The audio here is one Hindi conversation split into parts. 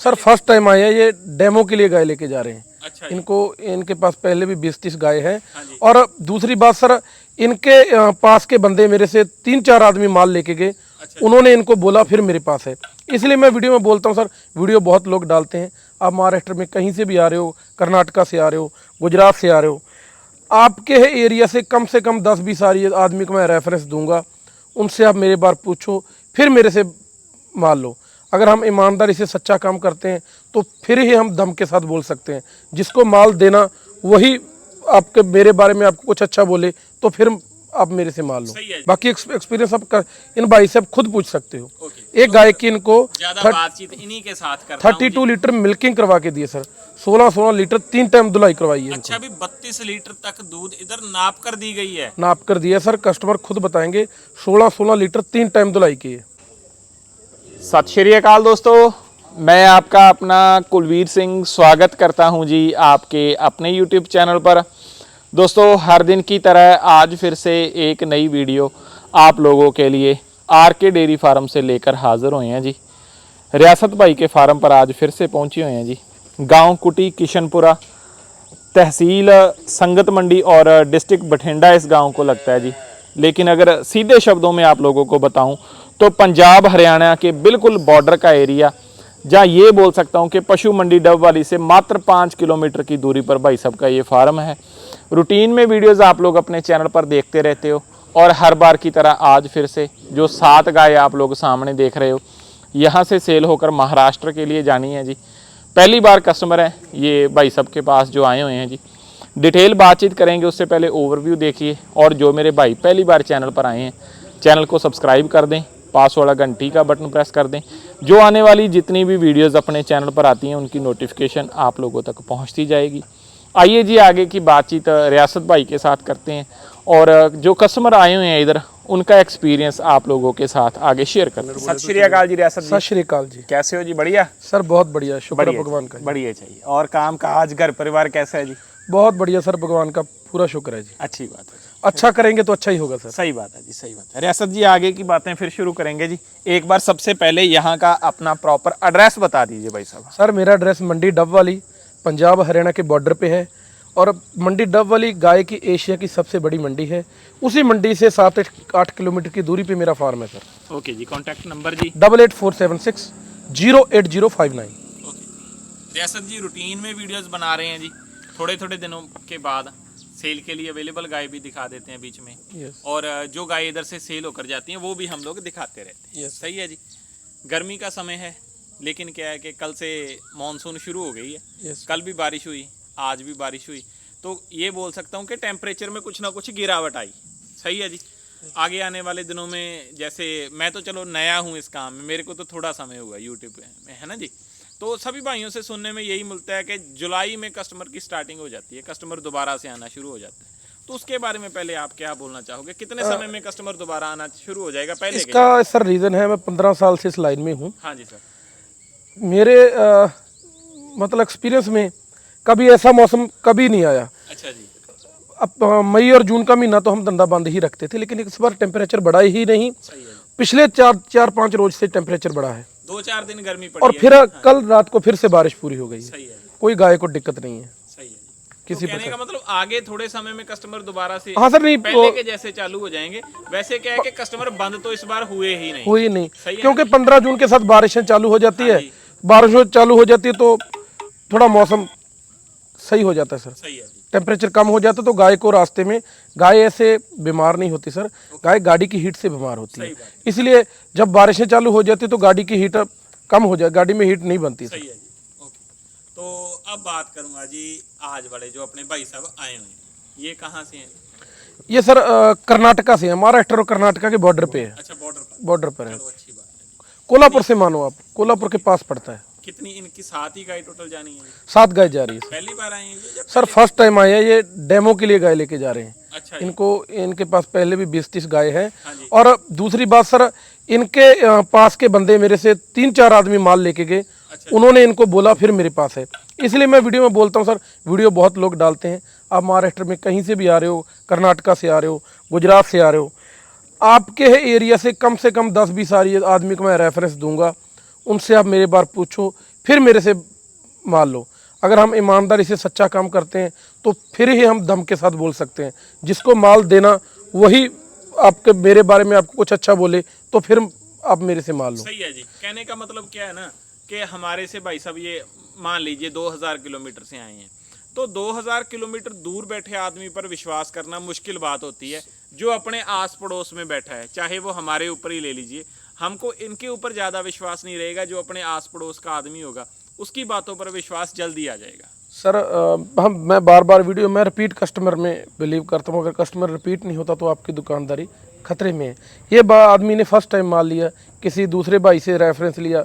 सर फर्स्ट टाइम आए हैं, ये डेमो के लिए गाय लेके जा रहे हैं। अच्छा इनको इनके पास पहले भी 20-30 गाय हैं। हाँ जी। और दूसरी बात सर, इनके पास के बंदे मेरे से 3-4 आदमी माल लेके गए। अच्छा। उन्होंने इनको बोला फिर मेरे पास है, इसलिए मैं वीडियो में बोलता हूँ। सर वीडियो बहुत लोग डालते हैं, आप महाराष्ट्र में कहीं से भी आ रहे हो, कर्नाटका से आ रहे हो, गुजरात से आ रहे हो, आपके एरिया से कम 10-20 आदमी को मैं रेफरेंस दूंगा। उनसे आप मेरे बार पूछो, फिर मेरे से माल लो। अगर हम ईमानदारी से सच्चा काम करते हैं तो फिर ही हम दम के साथ बोल सकते हैं। जिसको माल देना वही आपके मेरे बारे में आपको कुछ अच्छा बोले तो फिर आप मेरे से माल लो। बाकी एक्सपीरियंस आप इन भाई से आप खुद पूछ सकते हो। एक गाय की इनको ज्यादा बातचीत इन्हीं के साथ करता हूं 32 लीटर मिल्किंग करवा के दिए सर। 16 लीटर 3 टाइम धुलाई करवाई है। अच्छा, अभी 32 लीटर तक दूध इधर नाप कर दी गई है। नाप कर दिया सर, कस्टमर खुद बताएंगे। 16 लीटर 3 टाइम धुलाई की है। सत श्री अकाल दोस्तों, मैं आपका अपना कुलवीर सिंह स्वागत करता हूं जी आपके अपने YouTube चैनल पर। दोस्तों हर दिन की तरह आज फिर से एक नई वीडियो आप लोगों के लिए RK डेयरी फार्म से लेकर हाज़िर हुए हैं जी। रियासत भाई के फार्म पर आज फिर से पहुंचे हुए हैं जी। गांव कुटी किशनपुरा, तहसील संगत मंडी और डिस्ट्रिक्ट बठिंडा इस गांव को लगता है जी। लेकिन अगर सीधे शब्दों में आप लोगों को बताऊं तो पंजाब हरियाणा के बिल्कुल बॉर्डर का एरिया, जहाँ ये बोल सकता हूँ कि पशु मंडी डब वाली से मात्र 5 किलोमीटर की दूरी पर भाई साहब का ये फार्म है। रूटीन में वीडियोस आप लोग अपने चैनल पर देखते रहते हो और हर बार की तरह आज फिर से जो 7 गाय आप लोग सामने देख रहे हो यहाँ से सेल होकर महाराष्ट्र के लिए जानी है जी। पहली बार कस्टमर हैं ये भाई साहब के पास जो आए हुए हैं जी। डिटेल बातचीत करेंगे, उससे पहले ओवरव्यू देखिए। और जो मेरे भाई पहली बार चैनल पर आए हैं, चैनल को सब्सक्राइब कर दें, पास वाला घंटी का बटन प्रेस कर दें। जो आने वाली जितनी भी वीडियोस अपने चैनल पर आती हैं उनकी नोटिफिकेशन आप लोगों तक पहुंचती जाएगी। आइए जी आगे की बातचीत रियासत भाई के साथ करते हैं और जो कस्टमर आए हुए हैं इधर उनका एक्सपीरियंस आप लोगों के साथ आगे शेयर करते हैं। सत श्री अकाल जी रियासत जी। सत श्री अकाल जी। कैसे हो जी? बढ़िया सर, बहुत बढ़िया, शुक्र है भगवान का। बढ़िया चाहिए। और काम काज घर परिवार कैसा है जी? बहुत बढ़िया सर, भगवान का पूरा शुक्र है जी। अच्छी बात है। अच्छा करेंगे तो अच्छा ही होगा सर। सही बात है जी, सही बात है। रियासत जी आगे की बातें फिर शुरू करेंगे जी। एक बार सबसे पहले यहाँ का अपना प्रॉपर एड्रेस बता दीजिए भाई साहब। सर मेरा एड्रेस मंडी डब वाली, पंजाब हरियाणा के बॉर्डर पे है। और मंडी डब वाली गाय की एशिया की सबसे बड़ी मंडी है। उसी मंडी से 7-8 किलोमीटर की दूरी पे मेरा फार्म है सर। ओके जी। कॉन्टैक्ट नंबर जी 8847608059। ओके। रियासत जी रूटीन में वीडियोस बना रहे हैं जी, थोड़े थोड़े दिनों के बाद सेल के लिए अवेलेबल गाय भी दिखा देते हैं बीच में। और जो गाय इधर से सेल होकर जाती हैं वो भी हम लोग दिखाते रहते हैं। सही है जी। गर्मी का समय है, लेकिन क्या है कि कल से मानसून शुरू हो गई है। कल भी बारिश हुई, आज भी बारिश हुई, तो ये बोल सकता हूँ कि टेम्परेचर में कुछ ना कुछ गिरावट आई। सही है जी। आगे आने वाले दिनों में, जैसे मैं तो चलो नया हूँ इस काम में, मेरे को तो थोड़ा समय हुआ यूट्यूब में, है ना जी। तो सभी भाइयों से सुनने में यही मिलता है कि जुलाई में कस्टमर की स्टार्टिंग हो जाती है, कस्टमर दोबारा से आना शुरू हो जाता है। तो उसके बारे में पहले आप क्या बोलना चाहोगे? कितने समय में कस्टमर दोबारा आना शुरू हो जाएगा? पहले इसका सर रीज़न है, मैं 15 साल से इस लाइन में हूँ। हाँ जी सर। मेरे मतलब एक्सपीरियंस में कभी ऐसा मौसम कभी नहीं आया। अच्छा जी। अब मई और जून का महीना तो हम धंधा बंद ही रखते थे, लेकिन इस बार टेम्परेचर बढ़ा ही नहीं। पिछले 4-5 रोज से टेम्परेचर बढ़ा है। 2-4 दिन गर्मी पड़ी और फिर कल रात को फिर से बारिश पूरी हो गई है। सही है। कोई गाय को दिक्कत नहीं है। सही है। किसी तो कहने का मतलब आगे थोड़े समय में कस्टमर दोबारा से हाँ सर, नहीं पहले के जैसे चालू हो जाएंगे। वैसे क्या है कि कस्टमर बंद तो इस बार हुए ही नहीं। हुई नहीं, क्योंकि 15 जून के साथ बारिशें चालू हो जाती है। बारिश चालू हो जाती है तो थोड़ा मौसम सही हो जाता है सर। सही है। टेम्परेचर कम हो जाता है तो गाय को रास्ते में, गाय ऐसे बीमार नहीं होती सर, गाय गाड़ी की हीट से बीमार होती है। इसलिए जब बारिशें चालू हो जाती तो गाड़ी की हीट कम हो जाए, गाड़ी में हीट नहीं बनती। सही है जी। ओके। तो अब बात करूंगा जी, आज वाले जो अपने भाई साहब आए हुए हैं, ये कहाँ से हैं? ये सर कर्नाटका से है, महाराष्ट्र और कर्नाटका के बॉर्डर पे है। अच्छा, बॉर्डर पर है। अच्छी बात है। कोल्हापुर से मानो आप, कोल्हापुर के पास पड़ता है। कितनी इनकी 7 ही गाय टोटल जानी है? 7 गाय जा रही है। पहली बार आए हैं ये? सर फर्स्ट टाइम आए हैं, ये डेमो के लिए गाय लेके जा रहे हैं। अच्छा। इनको इनके पास पहले भी 20-30 गाय हैं। और दूसरी बात सर, इनके पास के बंदे मेरे से 3-4 आदमी माल लेके गए। उन्होंने इनको बोला फिर मेरे पास है, इसलिए मैं वीडियो में बोलता हूँ। सर वीडियो बहुत लोग डालते हैं, आप महाराष्ट्र में कहीं से भी आ रहे हो, कर्नाटका से आ रहे हो, गुजरात से आ रहे हो, आपके एरिया से कम 10-20 आदमी को मैं रेफरेंस दूंगा। उनसे आप मेरे बार पूछो, फिर मेरे से माल लो। अगर हम ईमानदारी से सच्चा काम करते हैं तो फिर ही हम दम के साथ बोल सकते हैं। जिसको माल देना वही आपके मेरे बारे में आपको कुछ अच्छा बोले तो फिर आप मेरे से माल लो। सही है जी। कहने का मतलब क्या है ना कि हमारे से भाई साहब ये मान लीजिए 2000 किलोमीटर से आए हैं, तो 2000 किलोमीटर दूर बैठे आदमी पर विश्वास करना मुश्किल बात होती है। जो अपने आस पड़ोस में बैठा है, चाहे वो हमारे ऊपर ही ले लीजिए, हमको इनके ऊपर ज़्यादा विश्वास नहीं रहेगा। जो अपने आस पड़ोस का आदमी होगा उसकी बातों पर विश्वास जल्दी आ जाएगा। सर मैं बार बार वीडियो में रिपीट कस्टमर में बिलीव करता हूँ। अगर कस्टमर रिपीट नहीं होता तो आपकी दुकानदारी खतरे में है। ये आदमी ने फर्स्ट टाइम माल लिया, किसी दूसरे भाई से रेफरेंस लिया,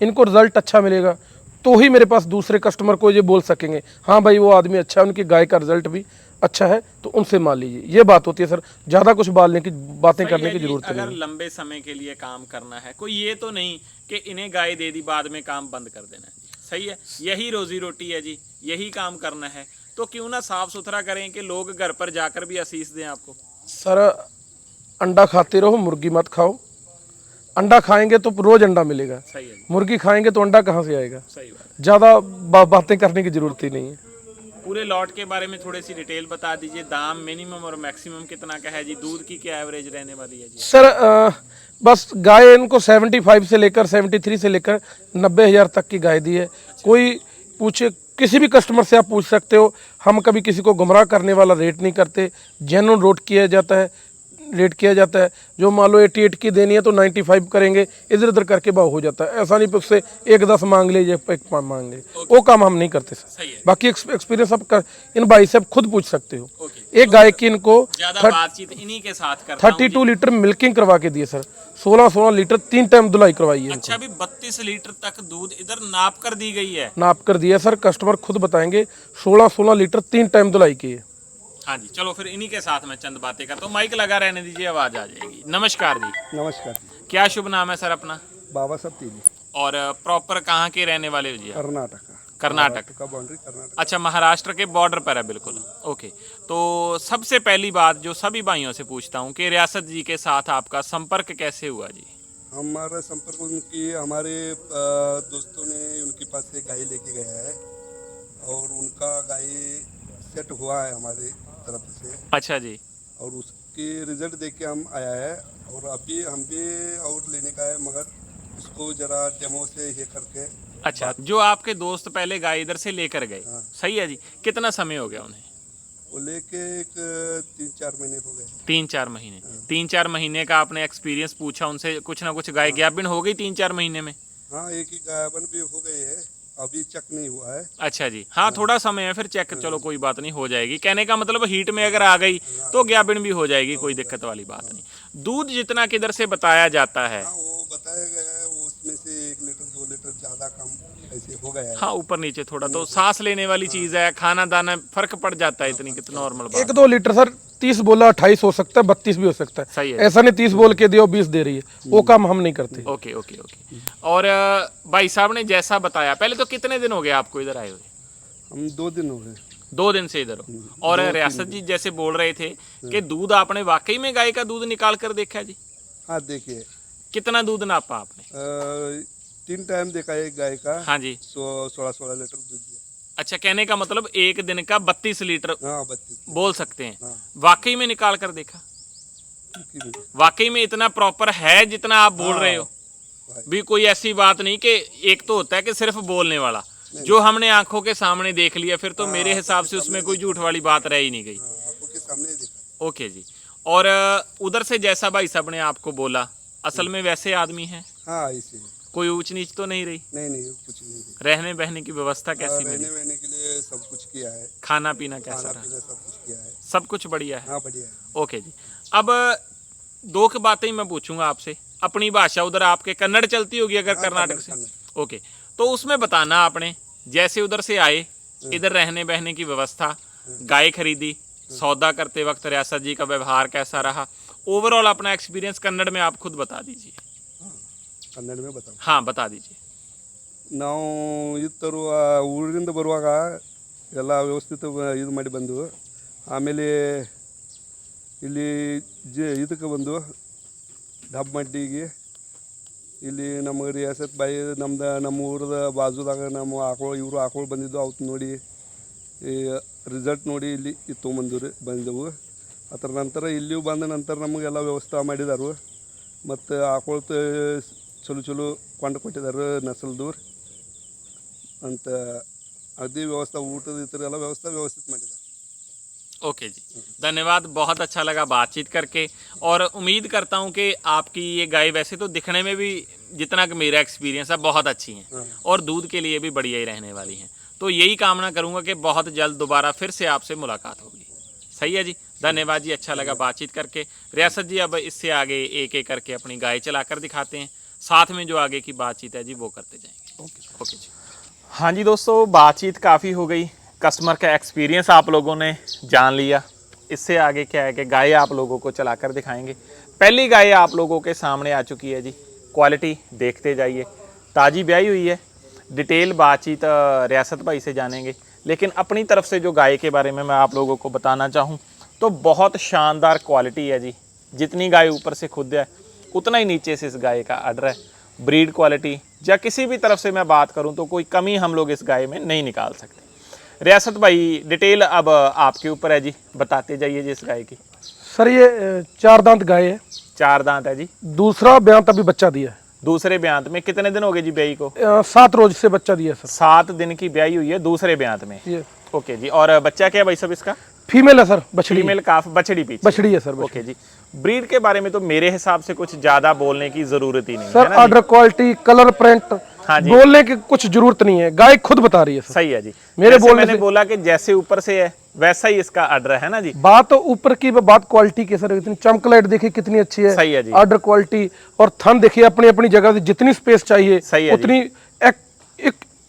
इनको रिजल्ट अच्छा मिलेगा तो ही मेरे पास दूसरे कस्टमर को ये बोल सकेंगे हाँ भाई वो आदमी अच्छा है, उनकी गाय का रिजल्ट भी अच्छा है तो उनसे माल लीजिए। ये बात होती है सर, ज़्यादा कुछ बातें करने की जरूरत नहीं अगर है। लंबे समय के लिए काम करना है, कोई ये तो नहीं कि इन्हें गाय दे दी बाद में काम बंद कर देना है जी। सही है, यही रोजी रोटी है जी, यही काम करना है तो क्यों ना साफ सुथरा करें कि लोग घर पर जाकर भी आशीष दें आपको। सर अंडा खाते रहो, मुर्गी मत खाओ। अंडा खाएंगे तो रोज अंडा मिलेगा, सही है, मुर्गी खाएंगे तो अंडा कहाँ से आएगा। सही बात है। ज़्यादा बातें करने की जरूरत ही नहीं है। पूरे लॉट के बारे में थोड़ी सी डिटेल बता दीजिए। दाम मिनिमम और मैक्सिमम कितना का है जी? दूध की क्या एवरेज रहने वाली है जी? सर बस गाय इनको 75 से लेकर 73 से लेकर 90,000 तक की गाय दी है। कोई पूछे, किसी भी कस्टमर से आप पूछ सकते हो। हम कभी किसी को गुमराह करने वाला रेट नहीं करते, जेन्युइन रेट किया जाता है। जो मान लो 88 की देनी है तो 95 करेंगे, इधर उधर करके भाव हो जाता है। ऐसा नहीं कि उससे 1-10 मांग ले या 1 मांग ले, वो काम हम नहीं करते सर। सही है। बाकी एक्सपीरियंस आप इन भाई से आप खुद पूछ सकते हो। ओके। एक गाय की इनको ज्यादा बातचीत इन्हीं के साथ करता हूं 32 लीटर मिल्किंग करवा के दिए सर। 16 लीटर 3 टाइम धुलाई करवाई है। अच्छा, अभी 32 लीटर तक दूध इधर नाप कर दी गई है। नाप कर दिया सर, कस्टमर खुद बताएंगे। 16 लीटर 3 टाइम धुलाई की है। हाँ जी, चलो फिर इन्हीं के साथ मैं चंद बातें करता हूँ। माइक लगा रहने दीजिए, आवाज आ जाएगी। नमस्कार जी। नमस्कार जी। क्या शुभ नाम है सर अपना? बाबा साहब तीली, और प्रॉपर कहाँ के रहने वाले हो जी आप? कर्नाटक का बाउंड्री कर्नाटक। अच्छा, महाराष्ट्र के बॉर्डर पर है बिल्कुल। ओके, तो सबसे पहली बात जो सभी भाइयों से पूछता हूँ कि रियासत जी के साथ आपका संपर्क कैसे हुआ जी? हमारा संपर्क हमारे दोस्तों ने उनके पास से गाय लेके गया है और उनका गाय सेट हुआ है हमारे तरफ से। अच्छा जी। और उसके रिजल्ट देख के हम आया है और अभी हम भी और लेने का है, मगर उसको जरा डेमो से ये करके। अच्छा, जो आपके दोस्त पहले गाय इधर से लेकर गए, सही है जी, कितना समय हो गया उन्हें? वो लेके एक 3-4 महीने हो गए। 3-4 महीने। 3-4 महीने का आपने एक्सपीरियंस पूछा उनसे, कुछ ना कुछ गाय गैबिन हो गई 3-4 महीने में? हाँ, एक ही गायबन भी हो गई है, अभी चेक नहीं हुआ है। अच्छा जी, हाँ थोड़ा समय है फिर चेक, चलो कोई बात नहीं, हो जाएगी। कहने का मतलब हीट में अगर आ गई तो गैबिन भी हो जाएगी, कोई दिक्कत वाली बात नहीं। दूध जितना किधर से बताया जाता है, हाँ, वो बताया गया है, वो उसमें से 1 लीटर 2 लीटर ज्यादा कम ऐसे हो गया है। हाँ ऊपर नीचे थोड़ा तो सांस लेने वाली चीज है, खाना दाना फर्क पड़ जाता है, इतनी कितना नॉर्मल बात। 1-2 लीटर सर, 30 बोला 28 हो सकता है, 32 भी हो सकता है। सही है। ऐसा नहीं 30 बोल के दियो 20 दे रही है, वो काम हम नहीं करते। Okay okay okay. और भाई साहब ने जैसा बताया, पहले तो कितने दिन हो गए आपको इधर आए हुए? हम 2 दिन हो गए। 2 दिन से इधर हो। और रियासत जी जैसे बोल रहे थे कि दूध आपने वाकई में गाय का दूध निकाल कर देखा जी? हाँ, देखिए कितना दूध नापा आपने? 3 टाइम देखा है गाय का। हाँ जी। 16 लीटर दूध दिया। अच्छा, कहने का मतलब एक दिन का 32 लीटर हाँ, 32 बोल सकते हैं। हाँ। वाकई में निकाल कर देखा? वाकई में इतना प्रॉपर है जितना आप बोल रहे हो? भी कोई ऐसी बात नहीं कि एक तो होता है कि सिर्फ बोलने वाला, जो हमने आंखों के सामने देख लिया फिर तो मेरे हिसाब से उसमें कोई झूठ वाली बात रह ही नहीं गई। आंखों के सामने देखा। ओके जी। और उधर से जैसा भाई साहब ने आपको बोला, असल में वैसे आदमी हैं? हाँ, ऐसे कोई ऊंच नीच तो नहीं रही? नहीं, कुछ नहीं। रहने बहने की व्यवस्था कैसी मिली? रहने वहने के लिए सब कुछ किया है। खाना पीना कैसा खाना रहा? पीना सब कुछ किया है। सब कुछ बढ़िया है? हाँ, बढ़िया है। ओके जी। अब 2 की बातें ही मैं पूछूंगा आपसे। अपनी भाषा उधर आपके कन्नड़ चलती होगी अगर कर्नाटक से? ओके, तो उसमें बताना आपने जैसे उधर से आए, इधर रहने बहने की व्यवस्था, गाय खरीदी, सौदा करते वक्त रियासत जी का व्यवहार कैसा रहा, ओवरऑल अपना एक्सपीरियंस कन्नड़ में आप खुद बता दीजिए। ಕನ್ನಡ में बताओ। हाँ बता दीजिए। ನಾವು ಇದು ತರುವ ಊರಿಂದ ಬರುವಾಗ ಎಲ್ಲ ವ್ಯವಸ್ಥಿತ ಇದು ಮಾಡಿ ಬಂದು, ಆಮೇಲೆ ಇಲ್ಲಿ ಇದಕ್ಕೆ ಬಂದು ಡಬ್ಬಮಡ್ಡಿಗೆ ಇಲ್ಲಿ ನಮಗೆ ರಿಯಾಸತ್ ಬಾಯಿ ನಮ್ದು ನಮ್ಮ ಊರದ ಬಾಜುದಾಗ ನಮ್ಮ ಆಕಳು ಬಂದಿದ್ದು ಅವತ್ತು ನೋಡಿ ಈ ರಿಸಲ್ಟ್ ನೋಡಿ ಇಲ್ಲಿ ಬಂದೆವು. ಅದರ ನಂತರ ಇಲ್ಲಿಯೂ ಬಂದ ನಂತರ ನಮಗೆಲ್ಲ ವ್ಯವಸ್ಥೆ ಮಾಡಿದಾರು. ಮತ್ತು ಆಕಳು ಚಲೋ ಕೊಂಡು ಕೊಟ್ಟಿದ್ದಾರೆ ನಸಲ್ದೂರ್ ಅಂತ ಅದೇ ವ್ಯವಸ್ಥೆ ಊಟದ ಈ ಥರ ಎಲ್ಲ ವ್ಯವಸ್ಥಿत ಮಾಡಿದ್ದಾರೆ. ओके जी, धन्यवाद, बहुत अच्छा लगा बातचीत करके। और उम्मीद करता हूँ कि आपकी ये गाय वैसे तो दिखने में भी जितना कि मेरा एक्सपीरियंस है बहुत अच्छी हैं और दूध के लिए भी बढ़िया ही रहने वाली हैं। तो यही कामना करूँगा कि बहुत जल्द दोबारा फिर से आपसे मुलाकात होगी। सही है जी, धन्यवाद जी, अच्छा लगा बातचीत करके। रियासत जी अब इससे आगे एक एक करके अपनी गाय चलाकर दिखाते हैं, साथ में जो आगे की बातचीत है जी वो करते जाएंगे। ओके जी। हाँ जी दोस्तों, बातचीत काफ़ी हो गई, कस्टमर का एक्सपीरियंस आप लोगों ने जान लिया। इससे आगे क्या है कि गाय आप लोगों को चलाकर दिखाएंगे। पहली गाय आप लोगों के सामने आ चुकी है जी, क्वालिटी देखते जाइए, ताज़ी ब्याई हुई है। डिटेल बातचीत रियासत भाई से जानेंगे, लेकिन अपनी तरफ से जो गाय के बारे में मैं आप लोगों को बताना चाहूँ तो बहुत शानदार क्वालिटी है जी। जितनी गाय ऊपर से खुद है उतना ही नीचे से इस गाय का आर्डर है। ब्रीड क्वालिटी या किसी भी तरफ से मैं बात करूँ तो कोई कमी हम लोग इस गाय में नहीं निकाल सकते। रियासत भाई डिटेल अब आपके ऊपर है जी, बताते जाइए जी इस गाय की। सर ये 4 दांत गाय है, 4 दांत है जी। दूसरा ब्यांत अभी बच्चा दिया है। दूसरे ब्यांत में कितने दिन हो गए जी ब्याई को? 7 रोज से बच्चा दिया है सर। 7 दिन की ब्याई हुई है दूसरे ब्यांत में। ये ओके जी, और बच्चा क्या है भाई सब इसका? फीमेल है सर, बछड़ी फीमेल काफ, बछड़ी पीछे। बछड़ी है सर। ओके जी, ब्रीड के बारे में तो मेरे हिसाब से कुछ ज्यादा बोलने की जरूरत ही नहीं सर है ना जी? ऑर्डर क्वालिटी, कलर, प्रिंट, हाँ जी, बोलने की कुछ जरूरत नहीं है, गाय खुद बता रही है सर। सही है जी। मेरे जैसे बोलने मैंने से बोला कि जैसे ऊपर से है वैसा ही इसका आर्डर है ना जी। बात तो ऊपर की, बात क्वालिटी की सर। इतनी चमकलाइट देखिए कितनी अच्छी है। सही है जी। ऑर्डर क्वालिटी और थन देखिए अपनी अपनी जगह से, जितनी स्पेस चाहिए सही है जी। उतनी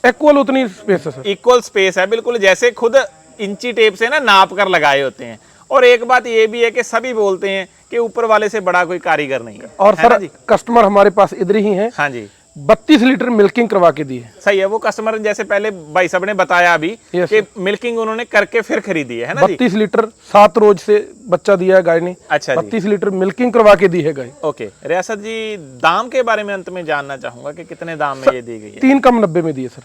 इक्वल उतनी स्पेस है सर। इक्वल स्पेस है, बिल्कुल जैसे खुद इंची टेप से ना नाप कर लगाए होते हैं। और एक बात ये भी है कि सभी बोलते हैं कि ऊपर वाले से बड़ा कोई कारीगर नहीं है। और है सर ना जी? कस्टमर हमारे पास इधर ही है, हाँ जी, 32 लीटर मिल्किंग करवा के दी है। सही है। वो कस्टमर जैसे पहले भाई साहब ने बताया अभी Yes, कि मिल्किंग उन्होंने करके फिर खरीदी है ना जी। 32 लीटर 7 रोज से बच्चा दिया है गाय ने। अच्छा जी, 32 लीटर मिल्किंग करवा के दी है गाय। ओके। रियासत जी दाम के बारे में अंत में जानना चाहूंगा कि कितने दाम में ये दी गई है? 3 कम 90 में दिए सर।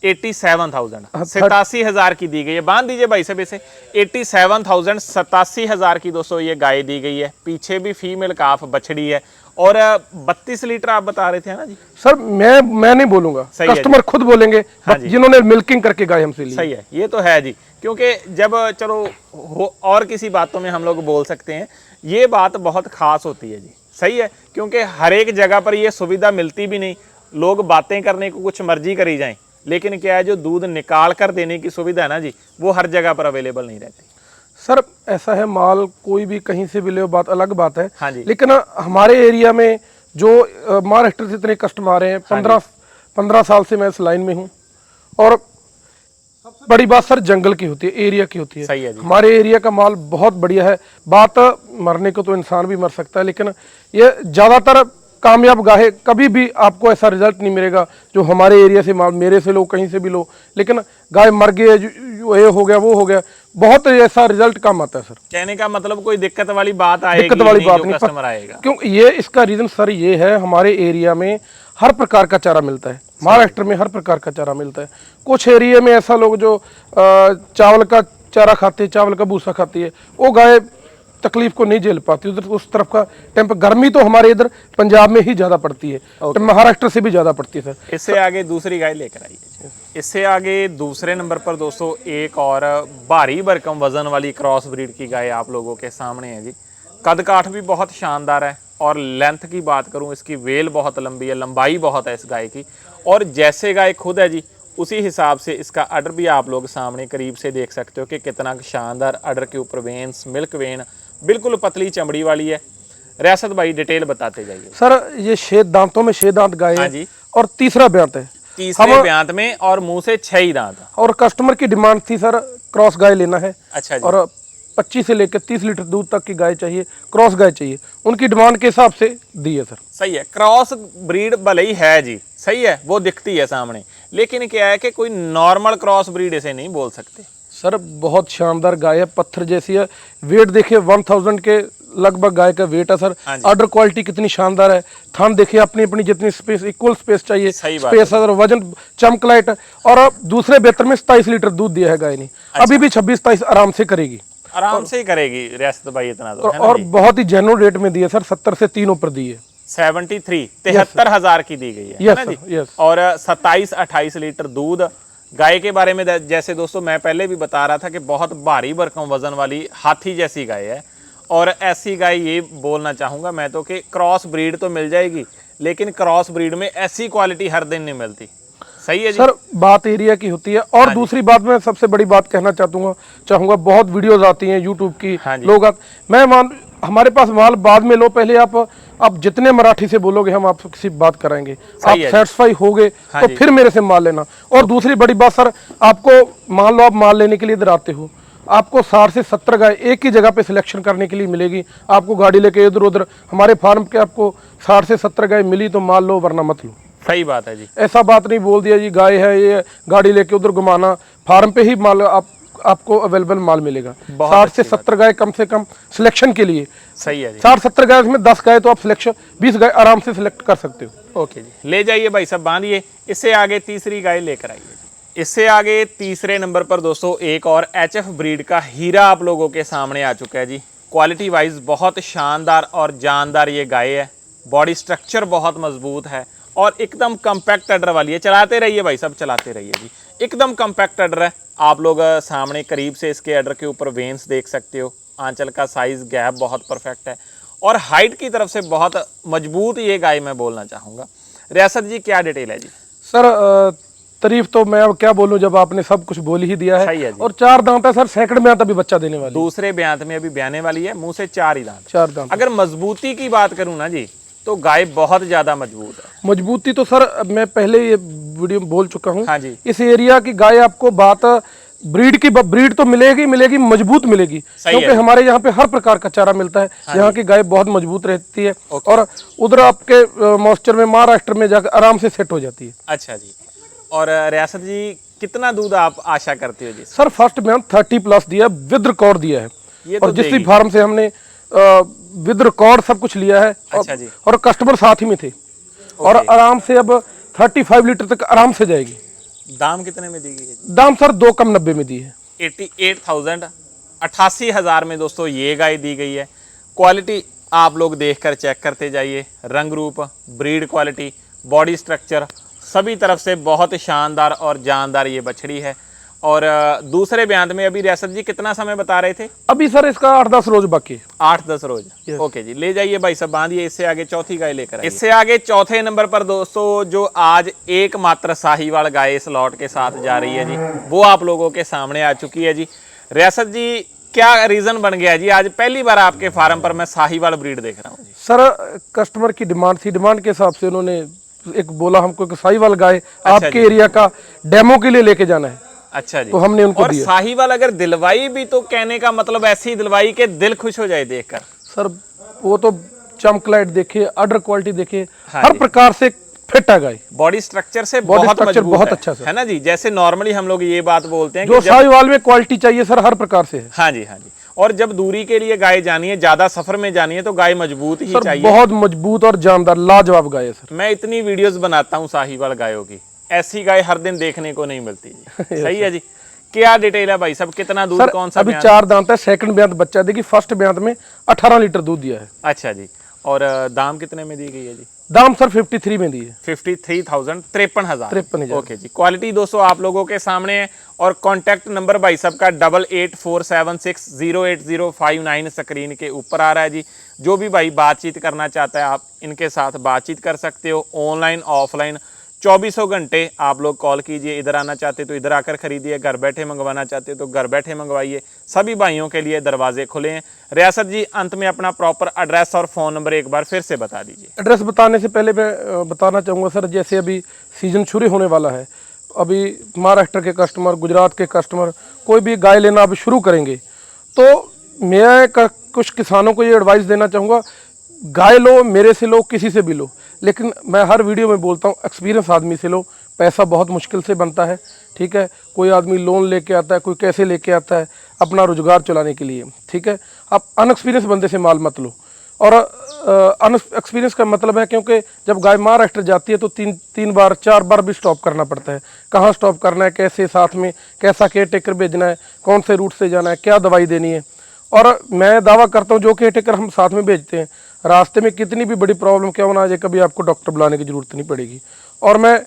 87,000, 87,000 की दी गई है। बांध दीजिए भाई साहब इसे। 87,000, 87,000 की दोस्तों ये गाय दी गई है। पीछे भी फीमेल काफ बछड़ी है और 32 लीटर आप बता रहे थे ना जी? सर मैं नहीं बोलूंगा, सही है कस्टमर खुद बोलेंगे। हाँ जी। जिन्होंने मिल्किंग करके गाय हमसे ली। सही है, ये तो है जी। क्योंकि जब चलो और किसी बातों में हम लोग बोल सकते हैं, ये बात बहुत खास होती है जी। सही है, क्योंकि हर एक जगह पर ये सुविधा मिलती भी नहीं। लोग बातें करने को कुछ मर्जी करी जाएं, लेकिन क्या है जो दूध निकाल कर देने की सुविधा है ना जी, वो हर जगह पर अवेलेबल नहीं रहती। सर ऐसा है, माल कोई भी कहीं से भी ले, बात अलग बात है। हाँ जी। लेकिन हमारे एरिया में जो महाराष्ट्र से इतने कस्टमर आ रहे हैं, 15 साल से मैं इस लाइन में हूँ। और सबसे बड़ी बात सर जंगल की होती है, एरिया की होती है। सही है जी। हमारे एरिया का माल बहुत बढ़िया है। बात मरने को तो इंसान भी मर सकता है, लेकिन ये ज़्यादातर कामयाब गाय, कभी भी आपको ऐसा रिजल्ट नहीं मिलेगा जो हमारे एरिया से माल, मेरे से लो, कहीं से भी लो, लेकिन गाय मर गई, ये हो गया, वो हो गया, बहुत ऐसा रिजल्ट कम आता है सर। कहने का मतलब कोई दिक्कत वाली बात आएगी दिक्कत वाली बात जो नहीं, कस्टमर आएगा। क्यों ये इसका रीजन सर ये है, हमारे एरिया में हर प्रकार का चारा मिलता है। महाराष्ट्र में हर प्रकार का चारा मिलता है। कुछ एरिया में ऐसा लोग जो चावल का चारा खाते हैं, चावल का भूसा खाती है, वो गाय तकलीफ को नहीं झेल पाती। उधर उस तरफ का टेम्पर, गर्मी तो हमारे इधर पंजाब में ही ज्यादा पड़ती है, तो महाराष्ट्र से भी ज्यादा पड़ती है सर। इससे आगे दूसरी गाय लेकर आइए। इससे आगे दूसरे नंबर पर दोस्तों एक और भारी भरकम वजन वाली क्रॉस ब्रीड की गाय आप लोगों के सामने है जी। कद काठ भी बहुत शानदार है और लेंथ की बात करूं, इसकी वेल बहुत लंबी है, लंबाई बहुत है इस गाय की। और जैसे गाय खुद है जी, उसी हिसाब से इसका अडर भी आप लोग सामने करीब से देख सकते हो कि कितना शानदार अडर के ऊपर वेन्स, मिल्क वेन, बिल्कुल पतली चमड़ी वाली है। रियासत भाई डिटेल बताते जाइए सर। ये 6 दांतों में 6 दांत गाय हाँ है जी। और तीसरा ब्यांत है। तीसरे ब्यांत में और मुंह से 6 ही दांत। और कस्टमर की डिमांड थी सर क्रॉस गाय लेना है। अच्छा जी। और 25 से लेकर 30 लीटर दूध तक की गाय चाहिए, क्रॉस गाय चाहिए, उनकी डिमांड के हिसाब से दी है सर। सही है, क्रॉस ब्रीड भले ही है जी, सही है, वो दिखती है सामने, लेकिन क्या है कि कोई नॉर्मल क्रॉस ब्रीड इसे नहीं बोल सकते। सर बहुत शानदार गाय है, पत्थर जैसी है। वेट देखिए 1000 के लगभग गाय का वेट है सर। हाँ जी। ऑर्डर क्वालिटी कितनी शानदार है। थान देखिए, अपनी अपनी जितनी स्पेस, इक्वल स्पेस चाहिए, सही बात स्पेस और वजन चमक लाइट। और अब दूसरे बेहतर में 27 लीटर दूध दिया है गाय ने। अभी भी 26-27 आराम से करेगी, आराम से ही करेगी रियासत भाई इतना तो, है ना और जी? बहुत ही जेन्युइन रेट में दिए सर। 70 से 3 ऊपर दिए। 73,000 की दी गई है Yes, ना जी? sir, yes. और 27-28 लीटर दूध। गाय के बारे में जैसे दोस्तों मैं पहले भी बता रहा था कि बहुत भारी भरकम वजन वाली हाथी जैसी गाय है। और ऐसी गाय ये बोलना चाहूंगा मैं तो कि क्रॉस ब्रीड तो मिल जाएगी, लेकिन क्रॉस ब्रीड में ऐसी क्वालिटी हर दिन नहीं मिलती। सही है जी? सर बात एरिया की होती है। और दूसरी बात, मैं सबसे बड़ी बात कहना चाहूंगा बहुत वीडियोस आती हैं यूट्यूब की, हाँ जी। लोग हमारे पास माल बाद में लो, पहले आप जितने मराठी से बोलोगे हम आपसे किसी बात कराएंगे, आप है जी। सेटिस्फाई होगे हाँ तो जी। फिर मेरे से माल लेना। और दूसरी बड़ी बात सर, आपको मान लो आप माल लेने के लिए इधर आते हो, आपको 60 से 70 गाय एक ही जगह पे सिलेक्शन करने के लिए मिलेगी। आपको गाड़ी लेके इधर उधर हमारे फार्म के आपको 60 से 70 गाय मिली तो माल लो, वरना मत लो। सही बात है जी। ऐसा बात नहीं बोल दिया जी गाय है ये गाड़ी लेके उधर घुमाना, फार्म पे ही माल आपको अवेलेबल माल मिलेगा। 60 से 70 गाय कम से कम सिलेक्शन के लिए। सही है जी। 60-70 गाय में 10 गाय तो आप सिलेक्शन 20 गाय आराम से सिलेक्ट कर सकते हो। ओके जी, ले जाइए भाई साहब, बांधिए। इससे आगे तीसरी गाय लेकर आइए। इससे आगे तीसरे नंबर पर दोस्तों एक और एचएफ ब्रीड का हीरा आप लोगों के सामने आ चुका है जी। क्वालिटी वाइज बहुत शानदार और जानदार ये गाय है। बॉडी स्ट्रक्चर बहुत मजबूत है और एकदम कम्पैक्ट अडर वाली है। चलाते रहिए भाई साहब, चलाते रहिए जी। एकदम कम्पैक्ट अडर है। आप लोग सामने करीब से इसके अडर के ऊपर वेन्स देख सकते हो। आंचल का साइज गैप बहुत परफेक्ट है और हाइट की तरफ से बहुत मजबूत ये गाय मैं बोलना चाहूँगा। रियासत जी क्या डिटेल है जी? सर तारीफ तो मैं अब क्या बोलूं, जब आपने सब कुछ बोल ही दिया सही है है। जी। और 4 दांत है सर, सेकंड में आता भी बच्चा देने वाली। दूसरे ब्यांत में अभी ब्याने वाली है, मुंह से 4 ही दांत। 4 दांत। अगर मजबूती की बात करूं ना जी, तो गाय बहुत ज्यादा मजबूत है। मजबूती तो सर मैं पहले ये वीडियो में बोल चुका हूँ। हाँ जी। इस एरिया की गाय आपको बात ब्रीड तो मिलेगी मजबूत मिलेगी, सही है। क्योंकि हमारे यहाँ पे हर प्रकार का चारा मिलता है। यहाँ की गाय बहुत मजबूत रहती है और उधर आपके मॉइस्चर में महाराष्ट्र में जाकर आराम से सेट हो जाती है। अच्छा जी। और रियासत जी कितना दूध आप आशा करते हो जी? सर फर्स्ट में हम 30+ दिया है, विद रिकॉर्ड दिया है। ये तो और जिस भी देगी। फार्म से हमने विद रिकॉर्ड सब कुछ लिया है। अच्छा जी। और कस्टमर साथ ही में थे। और आराम से अब 35 लीटर तक आराम से जाएगी। दाम कितने में दी गई है? दाम सर 2 कम 90 में दी है। 88,000 88,000 में दोस्तों ये गाय दी गई है। क्वालिटी आप लोग देखकर चेक करते जाइए। रंग रूप, ब्रीड क्वालिटी, बॉडी स्ट्रक्चर सभी तरफ से बहुत शानदार और जानदार ये बछड़ी है। और दूसरे बयान में अभी रियासत जी कितना समय बता रहे थे? अभी सर इसका 8-10 रोज बाकी है। 8-10 रोज। ओके जी, ले जाइए भाई सब, बांधिए। इससे आगे चौथी गाय लेकर आइए। इससे आगे चौथे नंबर पर दोस्तों जो आज एकमात्र साहीवाल गाय इस लॉट के साथ जा रही है जी, वो आप लोगों के सामने आ चुकी है जी। रियासत जी क्या रीजन बन गया जी, आज पहली बार आपके फार्म पर मैं साहीवाल ब्रीड देख रहा हूँ जी? सर कस्टमर की डिमांड थी, डिमांड के हिसाब से उन्होंने एक बोला हमको कि साहीवाल गाय आपके एरिया का डेमो के लिए लेके जाना है। अच्छा जी। तो हमने उनको और दिया। साहीवाल अगर दिलवाई भी तो कहने का मतलब ऐसी दिलवाई के दिल खुश हो जाए देखकर। सर वो तो चमक लाइट देखे, अडर क्वालिटी देखे, हाँ हर जी। प्रकार से फिट है गाय। बॉडी स्ट्रक्चर से बॉडी बहुत स्ट्रक्चर मजबूत बहुत है, अच्छा सर। है ना जी? जैसे नॉर्मली हम लोग ये बात बोलते हैं जो कि जब साहीवाल में क्वालिटी चाहिए सर हर प्रकार से है। हाँ जी, हाँ जी। और जब दूरी के लिए गाय जानी है, ज्यादा सफर में जानी है, तो गाय मजबूत ही सर चाहिए। बहुत मजबूत और जानदार लाजवाब गाय है सर। मैं इतनी वीडियोस बनाता हूँ साहीवाल गायों की, ऐसी गाय हर दिन देखने को नहीं मिलती जी। सही है जी। क्या डिटेल है भाई साहब, कितना दूध, सर कौन सा अभी ब्यान? 4 दांत है, सेकंड ब्यात बच्चा देगी, फर्स्ट ब्यात में 18 लीटर दूध दिया है। अच्छा जी। और दाम कितने में दी गई है जी? दाम सर 53 में दी है। 53,000 53,000। 53,000। ओके जी। क्वालिटी दोस्तों आप लोगों के सामने है। और कॉन्टैक्ट नंबर भाई साहब का 8847608059 स्क्रीन के ऊपर आ रहा है जी। जो भी भाई बातचीत करना चाहता है आप इनके साथ बातचीत कर सकते हो, ऑनलाइन ऑफलाइन 24 घंटे आप लोग कॉल कीजिए। इधर आना चाहते तो इधर आकर खरीदिए, घर बैठे मंगवाना चाहते तो घर बैठे मंगवाइए। सभी भाइयों के लिए दरवाजे खुले हैं। रियासत जी अंत में अपना प्रॉपर एड्रेस और फ़ोन नंबर एक बार फिर से बता दीजिए। एड्रेस बताने से पहले मैं बताना चाहूँगा सर, जैसे अभी सीजन शुरू होने वाला है, अभी महाराष्ट्र के कस्टमर, गुजरात के कस्टमर कोई भी गाय लेना अभी शुरू करेंगे, तो मैं कुछ किसानों को ये एडवाइस देना चाहूँगा, गाय लो, मेरे से लो, किसी से भी लो, लेकिन मैं हर वीडियो में बोलता हूँ एक्सपीरियंस आदमी से लो। पैसा बहुत मुश्किल से बनता है, ठीक है। कोई आदमी लोन लेके आता है, कोई कैसे लेके आता है। अपना रोजगार चलाने के लिए, ठीक है। आप अनएक्सपीरियंस बंदे से माल मत लो। और अनएक्सपीरियंस का मतलब है, क्योंकि जब गाय महाराष्ट्र जाती है तो तीन बार 4 बार भी स्टॉप करना पड़ता है। कहाँ स्टॉप करना है, कैसे, साथ में कैसा केयर टेकर भेजना है, कौन से रूट से जाना है, क्या दवाई देनी है। और मैं दावा करता हूँ जो केयर टेकर हम साथ में भेजते हैं, रास्ते में कितनी भी बड़ी प्रॉब्लम क्यों ना आ जाए, कभी आपको डॉक्टर बुलाने की जरूरत नहीं पड़ेगी। और मैं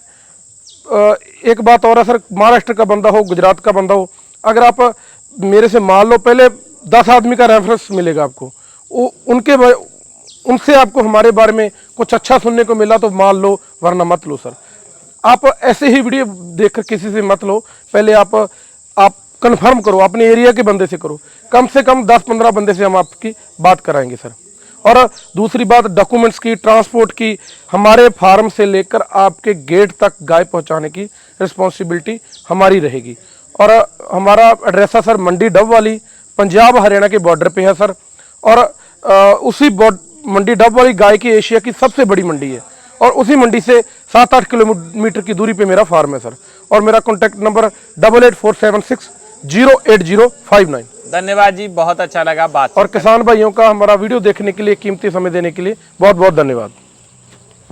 एक बात और है सर, महाराष्ट्र का बंदा हो, गुजरात का बंदा हो, अगर आप मेरे से मान लो, पहले 10 आदमी का रेफरेंस मिलेगा आपको, उनसे आपको हमारे बारे में कुछ अच्छा सुनने को मिला तो मान लो, वरना मत लो सर। आप ऐसे ही वीडियो देखकर किसी से मत लो, पहले आप कंफर्म करो, अपने एरिया के बंदे से करो। कम से कम 10-15 बंदे से हम आपकी बात कराएंगे सर। और दूसरी बात, डॉक्यूमेंट्स की, ट्रांसपोर्ट की, हमारे फार्म से लेकर आपके गेट तक गाय पहुंचाने की रिस्पॉन्सिबिलिटी हमारी रहेगी। और हमारा एड्रेस है सर मंडी डब वाली, पंजाब हरियाणा के बॉर्डर पे है सर। और उसी मंडी डब वाली गाय की एशिया की सबसे बड़ी मंडी है, और उसी मंडी से 7-8 किलोमीटर की दूरी पे मेरा फार्म है सर। और मेरा कॉन्टैक्ट नंबर 8847608059। धन्यवाद जी, बहुत अच्छा लगा बात। और किसान भाइयों का हमारा वीडियो देखने के लिए, कीमती समय देने के लिए बहुत बहुत धन्यवाद।